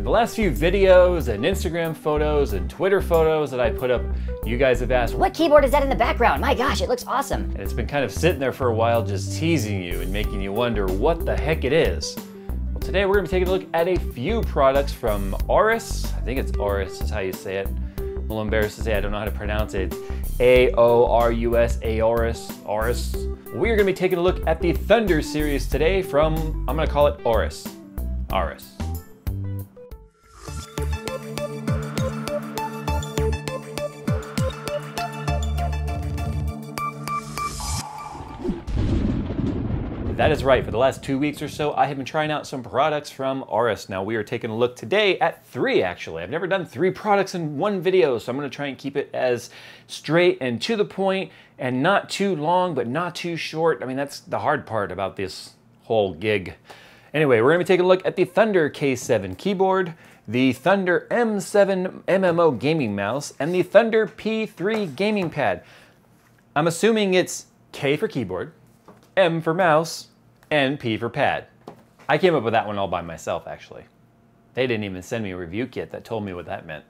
In the last few videos and Instagram photos and Twitter photos that I put up, you guys have asked, what keyboard is that in the background? My gosh, it looks awesome. And it's been kind of sitting there for a while just teasing you and making you wonder what the heck it is. Well, today we're going to be taking a look at a few products from AORUS. I think it's AORUS is how you say it. I'm a little embarrassed to say I don't know how to pronounce it. AORUS, AORUS. We're going to be taking a look at the Thunder series today from, I'm going to call it AORUS. AORUS. That is right, for the last 2 weeks or so, I have been trying out some products from AORUS. Now we are taking a look today at 3 actually. I've never done 3 products in one video, so I'm gonna try and keep it as straight and to the point and not too long, but not too short. I mean, that's the hard part about this whole gig. Anyway, we're gonna be taking a look at the Thunder K7 keyboard, the Thunder M7 MMO gaming mouse, and the Thunder P3 gaming pad. I'm assuming it's K for keyboard, M for mouse, and P for pad. I came up with that one all by myself, actually. They didn't even send me a review kit that told me what that meant.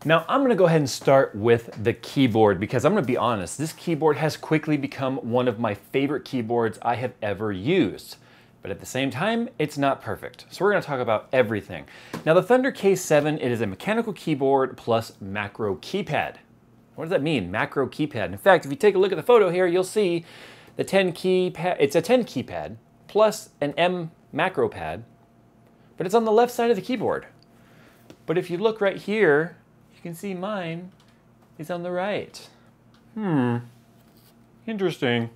Now, I'm gonna go ahead and start with the keyboard because I'm gonna be honest, this keyboard has quickly become one of my favorite keyboards I have ever used. But at the same time, it's not perfect. So we're gonna talk about everything. Now, the Thunder K7, it is a mechanical keyboard plus macro keypad. What does that mean, macro keypad? In fact, if you take a look at the photo here, you'll see the 10 keypad, it's a 10 keypad plus an M macro pad, but it's on the left side of the keyboard. But if you look right here, you can see mine is on the right. Interesting.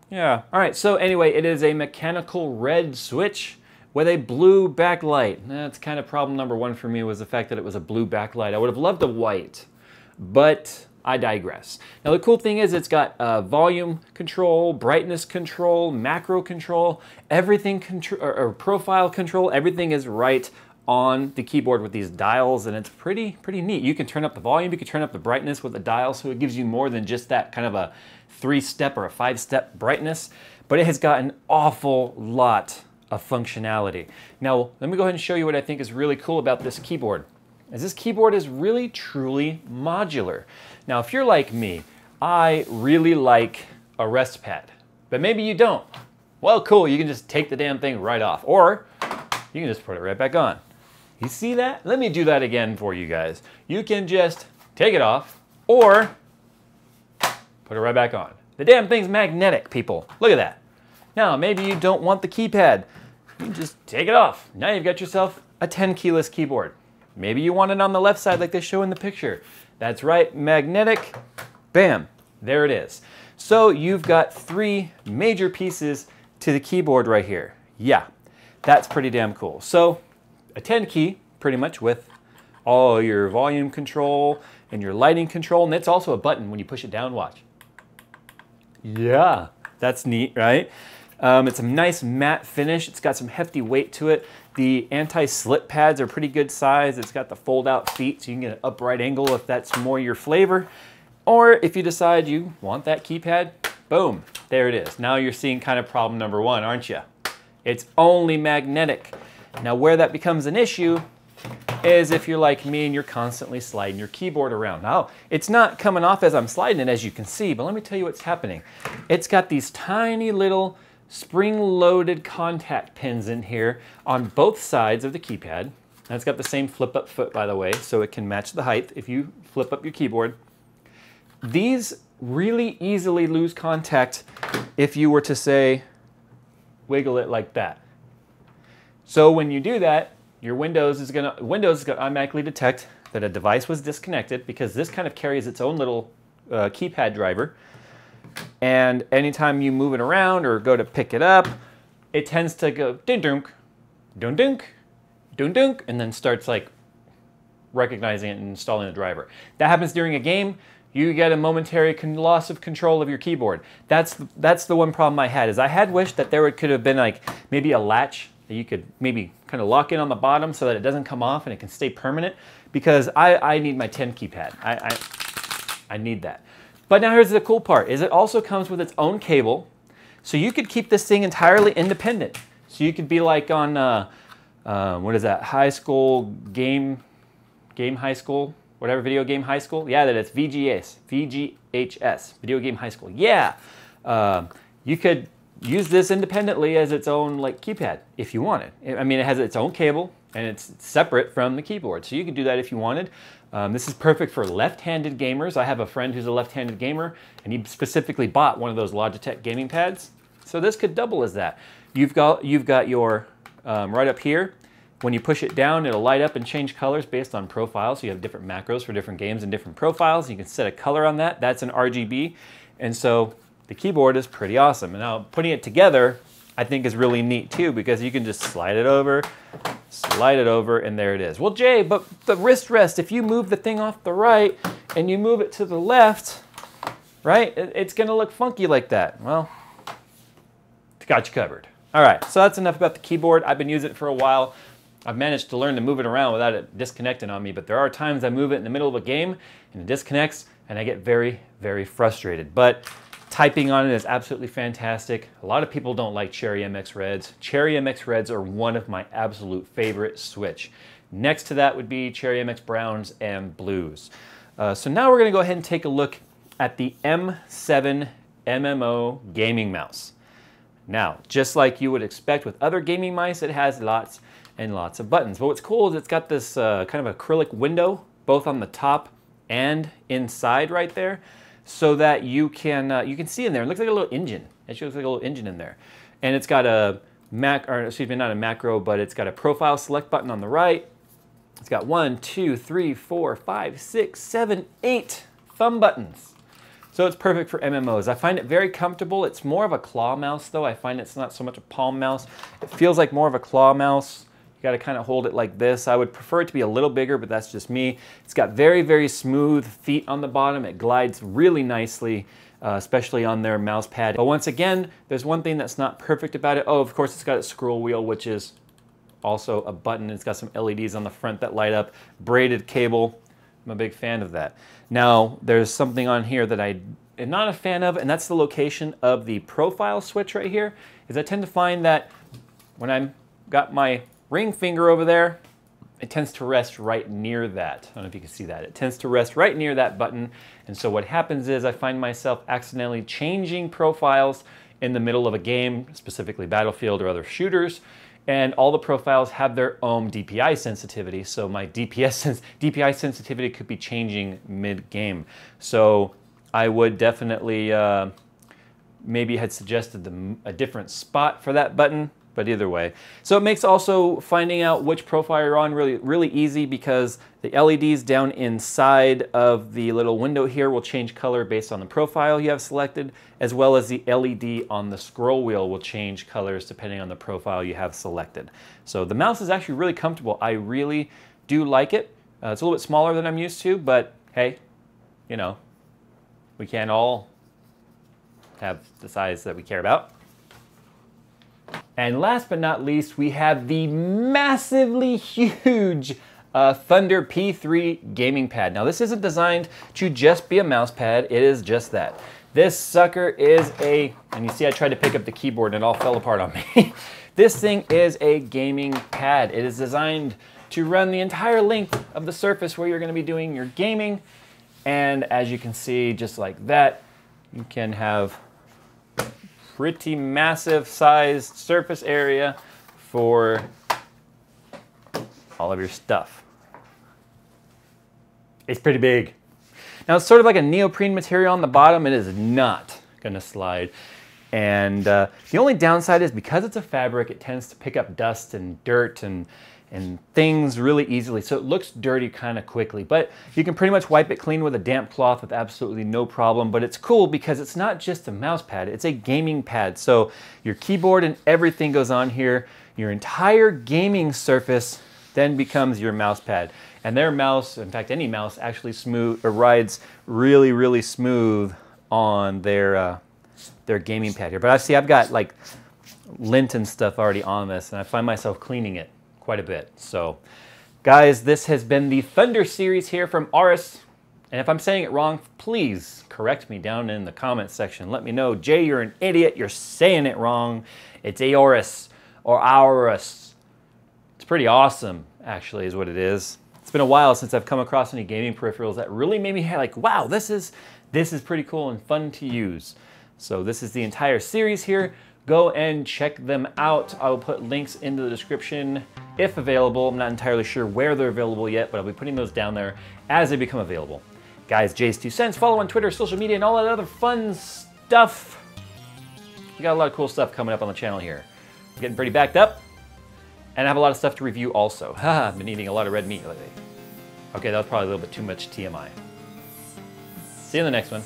Yeah. All right, so anyway, it is a mechanical red switch with a blue backlight. That's kind of problem number 1 for me, was the fact that it was a blue backlight. I would have loved a white, but I digress. Now the cool thing is it's got volume control, brightness control, macro control, everything or profile control, everything is right on the keyboard with these dials, and it's pretty neat. You can turn up the volume, you can turn up the brightness with the dial, so it gives you more than just that kind of a 3-step or a 5-step brightness, but it has got an awful lot of functionality. Now let me go ahead and show you what I think is really cool about this keyboard. This keyboard is really, truly modular. Now, if you're like me, I really like a rest pad, but maybe you don't. Well, cool, you can just take the damn thing right off, or you can just put it right back on. You see that? Let me do that again for you guys. You can just take it off, or put it right back on. The damn thing's magnetic, people. Look at that. Now, maybe you don't want the keypad. You can just take it off. Now you've got yourself a 10 keyless keyboard. Maybe you want it on the left side like they show in the picture. That's right, magnetic, bam, there it is. So you've got 3 major pieces to the keyboard right here. Yeah, that's pretty damn cool. So a 10 key, pretty much, with all your volume control and your lighting control, and it's also a button when you push it down, watch. Yeah, that's neat, right? It's a nice matte finish. It's got some hefty weight to it. The anti-slip pads are pretty good size. It's got the fold-out feet, so you can get an upright angle if that's more your flavor. Or if you decide you want that keypad, boom, there it is. Now you're seeing kind of problem number 1, aren't you? It's only magnetic. Now where that becomes an issue is if you're like me and you're constantly sliding your keyboard around. Now, it's not coming off as I'm sliding it, as you can see, but let me tell you what's happening. It's got these tiny little spring-loaded contact pins in here on both sides of the keypad. And it's got the same flip-up foot, by the way, so it can match the height if you flip up your keyboard. These really easily lose contact if you were to, say, wiggle it like that. So when you do that, your Windows is gonna automatically detect that a device was disconnected, because this kind of carries its own little keypad driver. And anytime you move it around or go to pick it up, it tends to go dun-dunk, dun-dunk, dun-dunk, and then starts like recognizing it and installing the driver. That happens during a game. You get a momentary loss of control of your keyboard. That's the one problem I had, is I had wished that there could have been like maybe a latch that you could maybe kind of lock in on the bottom so that it doesn't come off and it can stay permanent, because I need my 10 keypad. I need that. But now here's the cool part, is it also comes with its own cable, so you could keep this thing entirely independent. So you could be like on what is that? High school game high school, whatever, video game high school. Yeah, that is VGHS, video game high school. Yeah, you could use this independently as its own like keypad if you wanted. I mean, it has its own cable and it's separate from the keyboard, so you could do that if you wanted. This is perfect for left-handed gamers. I have a friend who's a left-handed gamer, and he specifically bought one of those Logitech gaming pads. So this could double as that. You've got your right up here. When you push it down, it'll light up and change colors based on profiles. So you have different macros for different games and different profiles. You can set a color on that. That's an RGB. And so the keyboard is pretty awesome. And now putting it together, I think is really neat too, because you can just slide it over, and there it is. Well, Jay, but the wrist rest, if you move the thing off the right and you move it to the left, right, it's gonna look funky like that. Well, got you covered. All right, so that's enough about the keyboard. I've been using it for a while. I've managed to learn to move it around without it disconnecting on me, but there are times I move it in the middle of a game and it disconnects and I get very, very frustrated. But typing on it is absolutely fantastic. A lot of people don't like Cherry MX Reds. Cherry MX Reds are one of my absolute favorite Switch. Next to that would be Cherry MX Browns and Blues. So now we're gonna go ahead and take a look at the M7 MMO gaming mouse. Now, just like you would expect with other gaming mice, it has lots and lots of buttons. But what's cool is it's got this kind of acrylic window, both on the top and inside right there, so that you can see in there. It looks like a little engine. It looks like a little engine in there. And it's got a not a macro, but it's got a profile select button on the right. It's got 1, 2, 3, 4, 5, 6, 7, 8 thumb buttons. So it's perfect for MMOs. I find it very comfortable. It's more of a claw mouse though. I find it's not so much a palm mouse. It feels like more of a claw mouse. You got to kind of hold it like this. I would prefer it to be a little bigger, but that's just me. It's got very, very smooth feet on the bottom. It glides really nicely, especially on their mouse pad. But once again, there's one thing that's not perfect about it. Oh, of course, it's got a scroll wheel, which is also a button. It's got some LEDs on the front that light up, braided cable. I'm a big fan of that. Now, there's something on here that I am not a fan of, and that's the location of the profile switch right here, is I tend to find that when I've got my ring finger over there, it tends to rest right near that. I don't know if you can see that. It tends to rest right near that button. And so what happens is I find myself accidentally changing profiles in the middle of a game, specifically Battlefield or other shooters, and all the profiles have their own DPI sensitivity. So my DPI sensitivity could be changing mid-game. So I would definitely maybe had suggested a different spot for that button. But either way. So it makes also finding out which profile you're on really, really easy, because the LEDs down inside of the little window here will change color based on the profile you have selected, as well as the LED on the scroll wheel will change colors depending on the profile you have selected. So the mouse is actually really comfortable. I really do like it. It's a little bit smaller than I'm used to, but hey, you know, we can't all have the size that we care about. And last but not least, we have the massively huge Thunder P3 gaming pad. Now this isn't designed to just be a mouse pad, it is just that. This sucker is and you see I tried to pick up the keyboard and it all fell apart on me. This thing is a gaming pad. It is designed to run the entire length of the surface where you're going to be doing your gaming. And as you can see, just like that, you can have pretty massive sized surface area for all of your stuff. It's pretty big. Now it's sort of like a neoprene material on the bottom. It is not gonna slide. And the only downside is because it's a fabric, it tends to pick up dust and dirt and things really easily. So it looks dirty kind of quickly, but you can pretty much wipe it clean with a damp cloth with absolutely no problem. But it's cool because it's not just a mouse pad, it's a gaming pad. So your keyboard and everything goes on here. Your entire gaming surface then becomes your mouse pad. And their mouse, in fact, any mouse actually rides really, really smooth on their gaming pad here. But I see I've got like lint and stuff already on this, and I find myself cleaning it quite a bit. So guys, this has been the Thunder series here from AORUS. And if I'm saying it wrong, please correct me down in the comments section. Let me know, Jay, you're an idiot. You're saying it wrong. It's AORUS or AORUS. It's pretty awesome, actually, is what it is. It's been a while since I've come across any gaming peripherals that really made me like, wow, this is pretty cool and fun to use. So this is the entire series here. Go and check them out. I will put links into the description if available. I'm not entirely sure where they're available yet, but I'll be putting those down there as they become available. Guys, JayzTwoCents, follow on Twitter, social media, and all that other fun stuff. We got a lot of cool stuff coming up on the channel here. I'm getting pretty backed up, and I have a lot of stuff to review also. Haha, I've been eating a lot of red meat lately. Okay, that was probably a little bit too much TMI. See you in the next one.